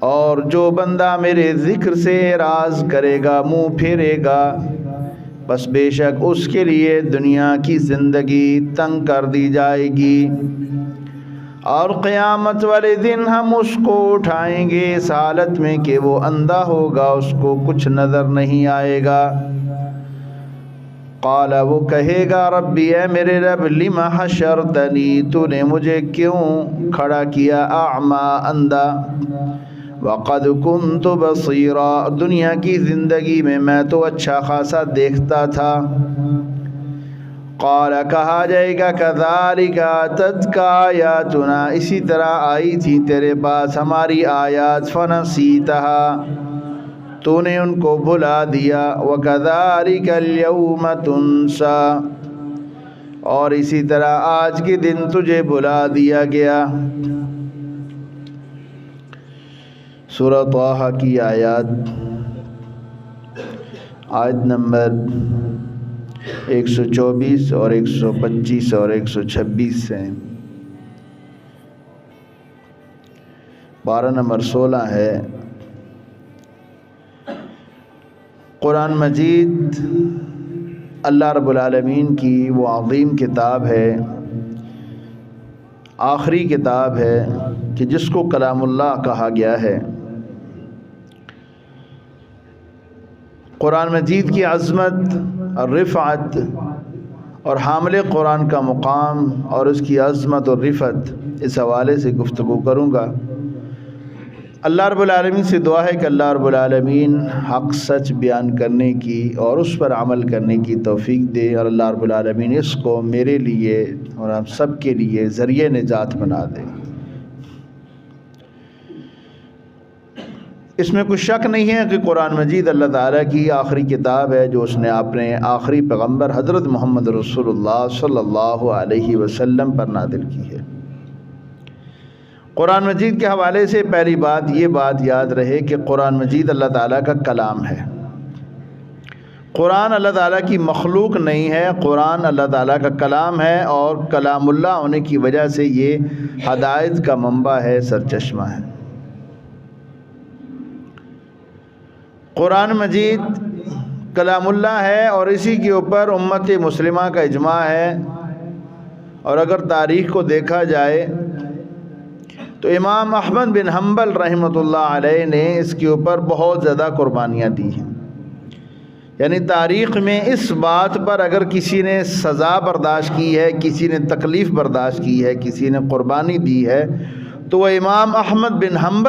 اور جو بندہ میرے ذکر سے اعراض کرے گا، منہ پھیرے گا، بس بے شک اس کے لیے دنیا کی زندگی تنگ کر دی جائے گی، اور قیامت والے دن ہم اس کو اٹھائیں گے اس حالت میں کہ وہ اندھا ہوگا، اس کو کچھ نظر نہیں آئے گا۔ قال، وہ کہے گا، ربی، اے میرے رب، لم حشرتنی، تو نے مجھے کیوں کھڑا کیا اعمی، اندھا، وقد كنت بصیرا، دنیا کی زندگی میں تو اچھا خاصا دیکھتا تھا۔ قال، کہا جائے گا، کذالک اتتک آیاتنا، اسی طرح آئی تھی تیرے پاس ہماری آیات، فنسیتها، تو نے ان کو بھلا دیا، وکذالک اليوم تنسى، اور اسی طرح آج کے دن تجھے بھلا دیا گیا۔ سورہ طٰہٰ کی آیت نمبر 124 اور 125 اور 126 سے۔ پارہ نمبر 16 ہے۔ قرآن مجید اللہ رب العالمین کی وہ عظیم کتاب ہے، آخری کتاب ہے کہ جس کو کلام اللہ کہا گیا ہے۔ قرآن مجید کی عظمت اور رفعت اور حامل قرآن کا مقام اور اس کی عظمت اور رفعت، اس حوالے سے گفتگو کروں گا۔ اللہ رب العالمین سے دعا ہے کہ اللہ رب العالمین حق سچ بیان کرنے کی اور اس پر عمل کرنے کی توفیق دے، اور اللہ رب العالمین اس کو میرے لیے اور ہم سب کے لیے ذریعہ نجات بنا دے۔ اس میں کچھ شک نہیں ہے کہ قرآن مجید اللہ تعالیٰ کی آخری کتاب ہے جو اس نے اپنے آخری پیغمبر حضرت محمد رسول اللہ صلی اللہ علیہ وسلم پر نازل کی ہے۔ قرآن مجید کے حوالے سے پہلی بات یہ بات یاد رہے کہ قرآن مجید اللہ تعالیٰ کا کلام ہے۔ قرآن اللہ تعالیٰ کی مخلوق نہیں ہے، قرآن اللہ تعالیٰ کا کلام ہے، اور کلام اللہ ہونے کی وجہ سے یہ ہدایت کا منبع ہے، سرچشمہ ہے۔ قرآن مجید کلام اللہ ہے اور اسی کے اوپر امت مسلمہ کا اجماع ہے، اور اگر تاریخ کو دیکھا جائے تو امام احمد بن حنبل رحمۃ اللہ علیہ نے اس کے اوپر بہت زیادہ قربانیاں دی ہیں۔ یعنی تاریخ میں اس بات پر اگر کسی نے سزا برداشت کی ہے، کسی نے تکلیف برداشت کی ہے، کسی نے قربانی دی ہے، تو وہ امام احمد بن حنبل